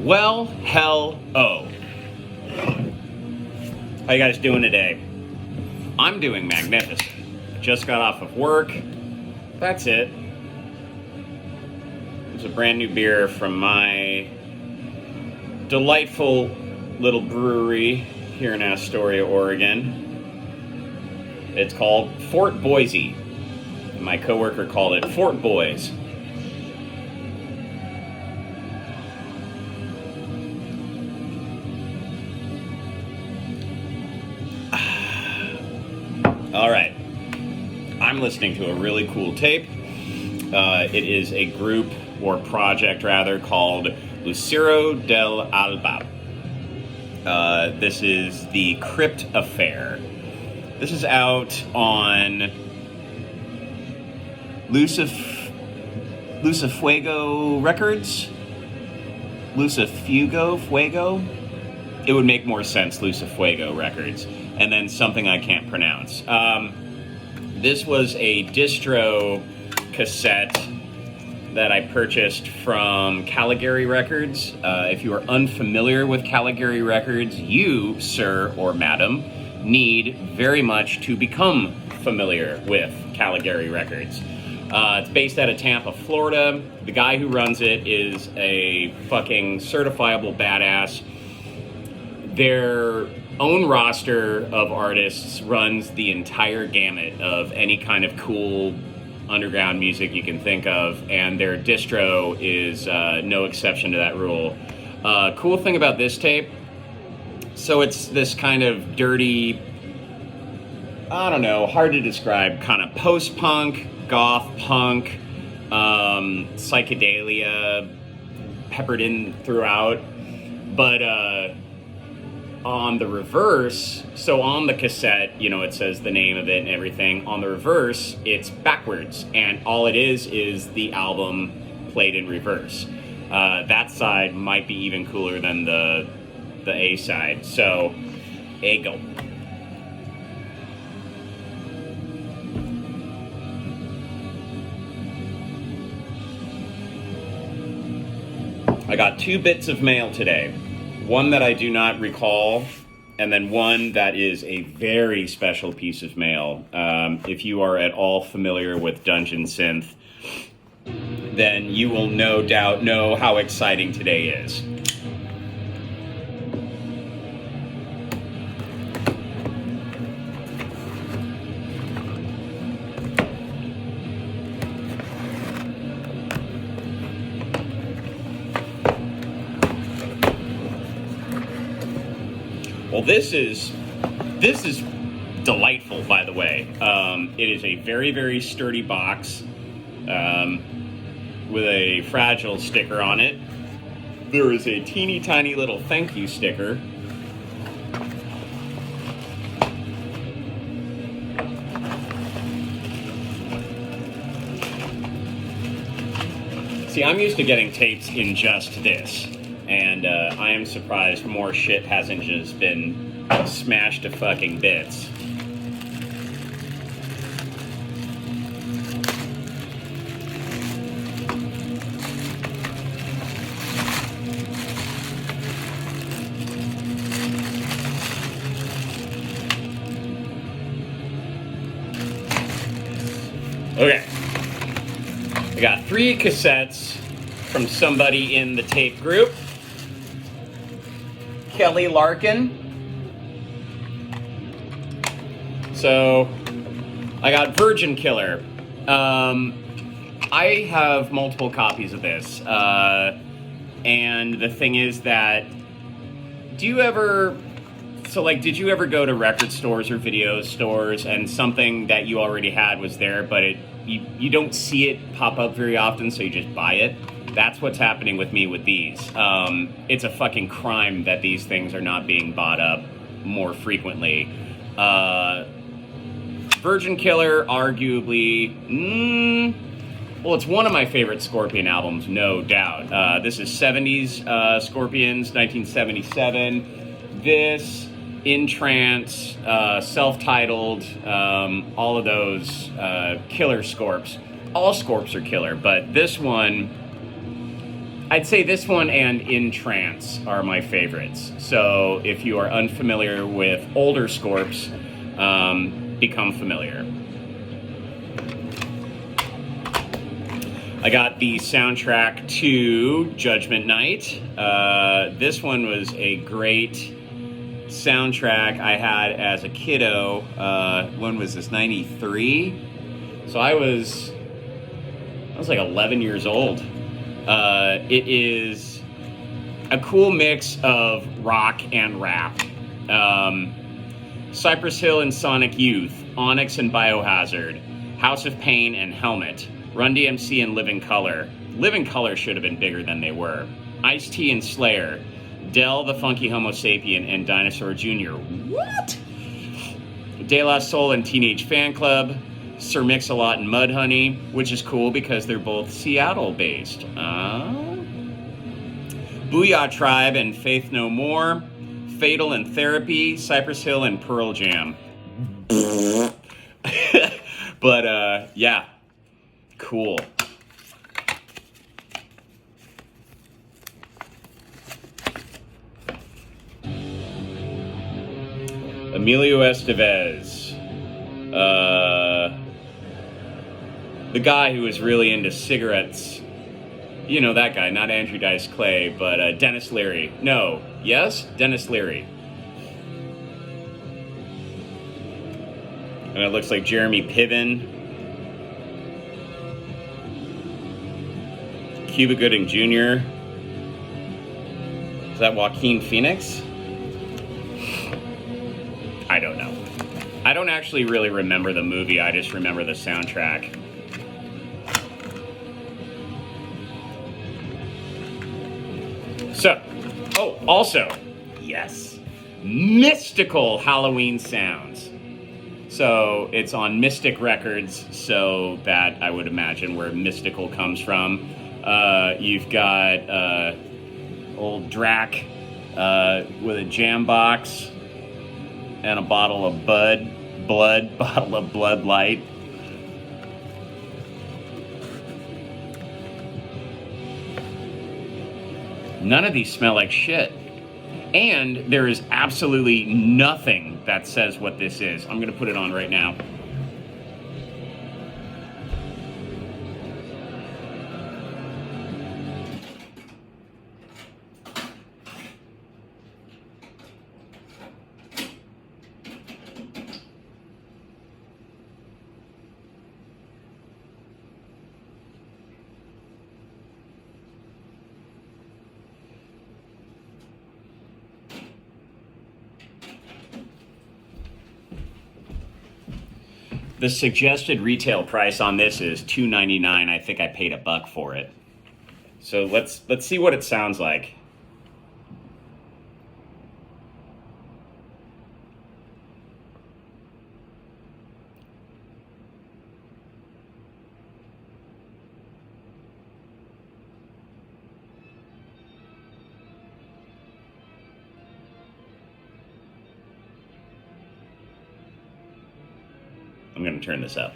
Well, hell, oh. How you guys doing today? I'm doing magnificent. Just got off of work. That's it. It's a brand new beer from my delightful little brewery here in Astoria, Oregon. It's called Fort Boise. My coworker called it Fort Boys. All right, I'm listening to a really cool tape. It is a group, or project rather, called Lucero del Alba. This is the Crypt Affair. This is out on Lucifuego Records? Fuego? It would make more sense, Lucifuego Records. And then something I can't pronounce. This was a distro cassette that I purchased from Caligari Records. If you are unfamiliar with Caligari Records, you, sir or madam, need very much to become familiar with Caligari Records. It's based out of Tampa, Florida. The guy who runs it is a fucking certifiable badass. Their own roster of artists runs the entire gamut of any kind of cool underground music you can think of, and their distro is no exception to that rule. Cool thing about this tape, so it's this kind of dirty, I don't know, hard to describe, kind of post-punk, goth punk, psychedelia peppered in throughout, but on the reverse, so on the cassette, you know, it says the name of it and everything. On the reverse, it's backwards, and all it is the album played in reverse. That side might be even cooler than the A side. So, there you go. I got 2 bits of mail today. One that I do not recall, and then one that is a very special piece of mail. If you are at all familiar with Dungeon Synth, then you will no doubt know how exciting today is. Well, this is delightful, by the way. It is a very, very sturdy box with a fragile sticker on it. There is a teeny tiny little thank you sticker. See, I'm used to getting tapes in just this. And I am surprised more shit hasn't just been smashed to fucking bits. Okay. I got 3 cassettes from somebody in the tape group. Kelly Larkin. So, I got Virgin Killer. I have multiple copies of this. And the thing is that, did you ever go to record stores or video stores and something that you already had was there, but you don't see it pop up very often, so you just buy it? That's what's happening with me with these. It's a fucking crime that these things are not being bought up more frequently. Virgin Killer, arguably, well, it's one of my favorite Scorpion albums, no doubt. This is 70s Scorpions, 1977. This, In Trance, self-titled, all of those killer Scorps. All Scorps are killer, but this one, I'd say this one and In Trance are my favorites. So if you are unfamiliar with older Scorps, become familiar. I got the soundtrack to Judgment Night. This one was a great soundtrack I had as a kiddo. When was this? 93? So I was like 11 years old. It is a cool mix of rock and rap. Cypress Hill and Sonic Youth, Onyx and Biohazard, House of Pain and Helmet, Run DMC and Living Colour. Living Colour should have been bigger than they were. Ice-T and Slayer, Del the Funky Homo Sapien and Dinosaur Jr. What? De La Soul and Teenage Fan Club, Sir Mix-a-Lot and Mudhoney, which is cool because they're both Seattle-based. Booyah Tribe and Faith No More, Fatal and Therapy, Cypress Hill and Pearl Jam. But, yeah. Cool. Emilio Estevez. The guy who was really into cigarettes. You know that guy, not Andrew Dice Clay, but Dennis Leary. No. Yes? Dennis Leary. And it looks like Jeremy Piven. Cuba Gooding Jr. Is that Joaquin Phoenix? I don't know. I don't actually really remember the movie, I just remember the soundtrack. So, oh, also, yes, mystical Halloween sounds. So it's on Mystic Records, so that I would imagine where mystical comes from. You've got old Drac with a jam box and a bottle of bottle of Blood Light. None of these smell like shit. And there is absolutely nothing that says what this is. I'm gonna put it on right now. The suggested retail price on this is $2.99. I think I paid $1 for it. So let's see what it sounds like. I'm going to turn this up.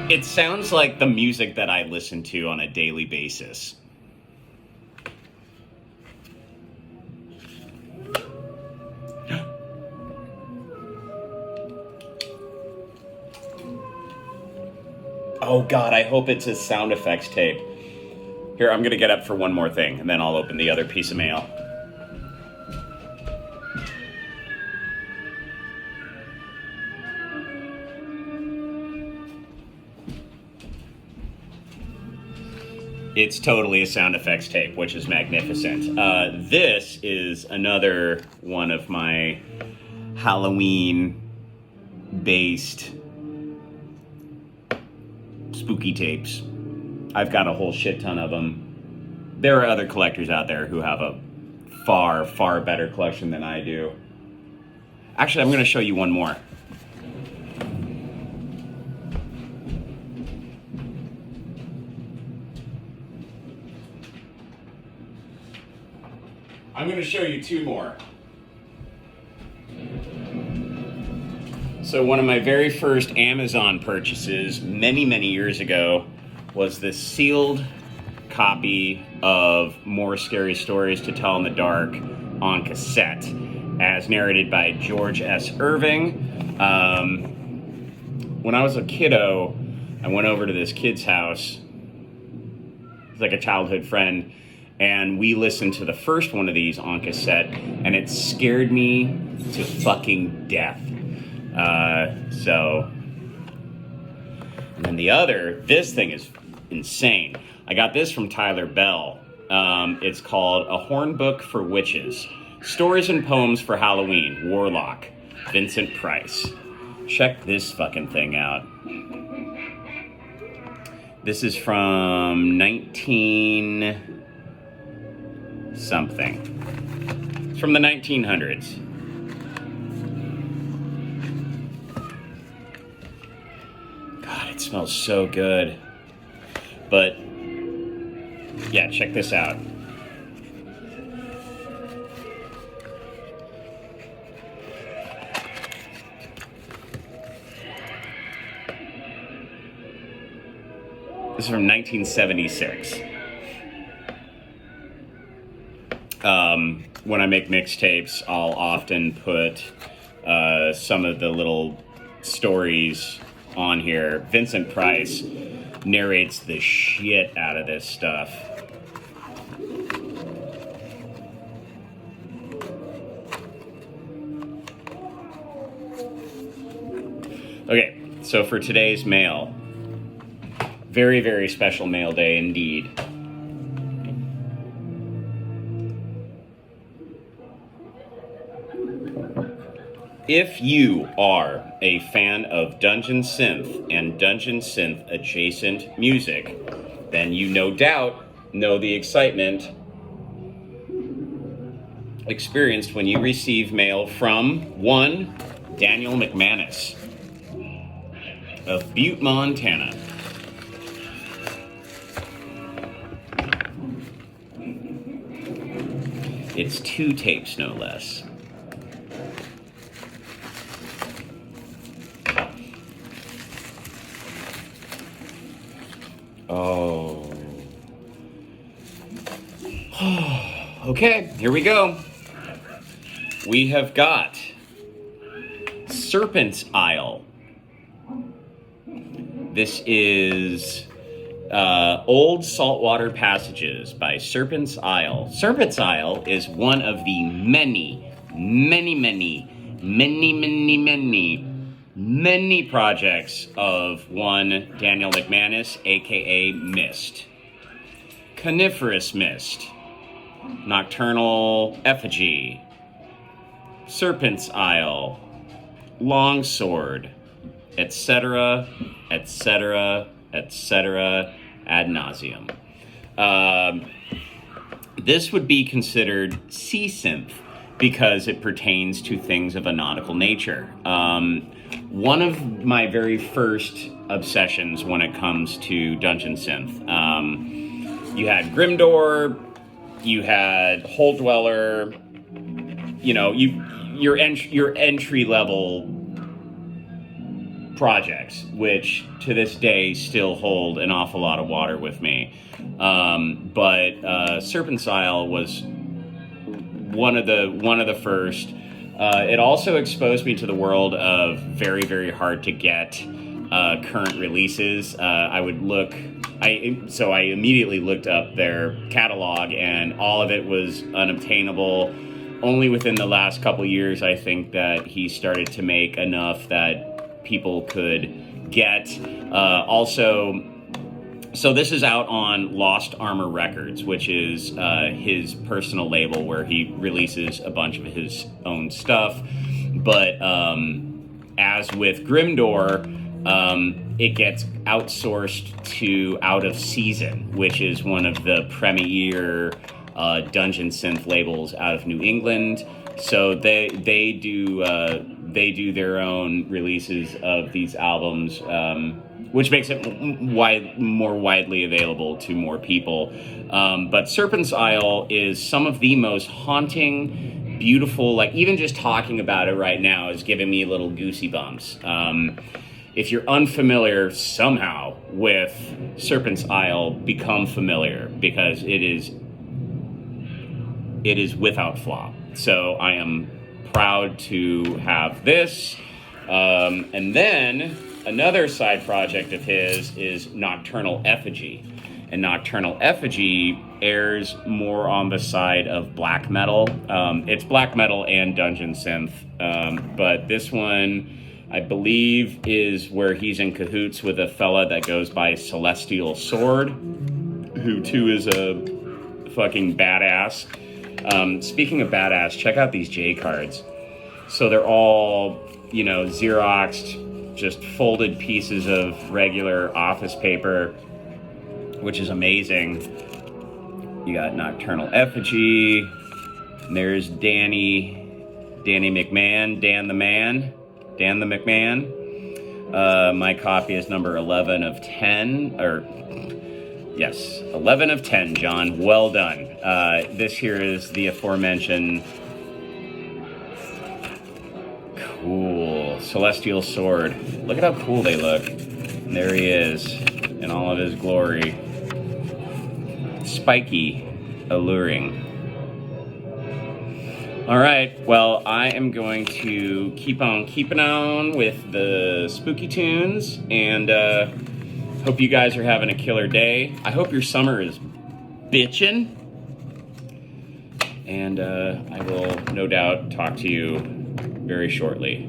It sounds like the music that I listen to on a daily basis. Oh God, I hope it's a sound effects tape. Here, I'm gonna get up for one more thing, and then I'll open the other piece of mail. It's totally a sound effects tape, which is magnificent. This is another one of my Halloween-based spooky tapes. I've got a whole shit ton of them. There are other collectors out there who have a far, far better collection than I do. Actually, I'm going to show you one more. I'm going to show you two more. So one of my very first Amazon purchases many, many years ago was this sealed copy of More Scary Stories to Tell in the Dark on cassette, as narrated by George S. Irving. When I was a kiddo, I went over to this kid's house. He's like a childhood friend, and we listened to the first one of these on cassette, and it scared me to fucking death. And then the other, this thing is insane. I got this from Tyler Bell. It's called A Hornbook for Witches. Stories and Poems for Halloween, Warlock, Vincent Price. Check this fucking thing out. This is from 19 something. It's from the 1900s. God, it smells so good. But yeah, check this out. This is from 1976. When I make mixtapes, I'll often put some of the little stories on here. Vincent Price narrates the shit out of this stuff. Okay, so for today's mail, very, very special mail day indeed. If you are a fan of Dungeon Synth and Dungeon Synth adjacent music, then you no doubt know the excitement experienced when you receive mail from one Daniel McManus of Butte, Montana. It's 2 tapes, no less. Oh. Okay, here we go. We have got Serpent's Isle. This is Old Saltwater Passages by Serpent's Isle. Serpent's Isle is one of the many projects of one Daniel McManus, aka Mist. Coniferous Mist, Nocturnal Effigy, Serpent's Isle, Longsword, etc., etc., etc., ad nauseum. This would be considered sea synth because it pertains to things of a nautical nature. One of my very first obsessions when it comes to Dungeon Synth, you had Grimdor, you had Hole Dweller, you know, your entry level projects, which to this day still hold an awful lot of water with me. But Serpent's Isle was one of the first. It also exposed me to the world of very, very hard to get current releases. I immediately looked up their catalog, and all of it was unobtainable. Only within the last couple years, I think that he started to make enough that people could get. So this is out on Lost Armor Records, which is his personal label where he releases a bunch of his own stuff. But as with Grimdor, it gets outsourced to Out of Season, which is one of the premier Dungeon Synth labels out of New England. So they do their own releases of these albums. which makes it more widely available to more people. But Serpent's Isle is some of the most haunting, beautiful, like even just talking about it right now is giving me little goosey bumps. If you're unfamiliar somehow with Serpent's Isle, become familiar, because it is without flaw. So I am proud to have this. And then another side project of his is Nocturnal Effigy. And Nocturnal Effigy airs more on the side of black metal. It's black metal and dungeon synth. But this one, I believe, is where he's in cahoots with a fella that goes by Celestial Sword, who too is a fucking badass. Speaking of badass, check out these J cards. So they're all, Xeroxed, just folded pieces of regular office paper, which is amazing. You got Nocturnal Effigy. And there's Danny McMahon, Dan the McMahon. My copy is number 11 of 10, yes, 11 of 10, John. Well done. This here is the aforementioned cool Celestial Sword. Look at how cool they look. And there he is in all of his glory. Spiky, alluring. All right, well, I am going to keep on keeping on with the spooky tunes, and hope you guys are having a killer day. I hope your summer is bitchin', and I will no doubt talk to you very shortly.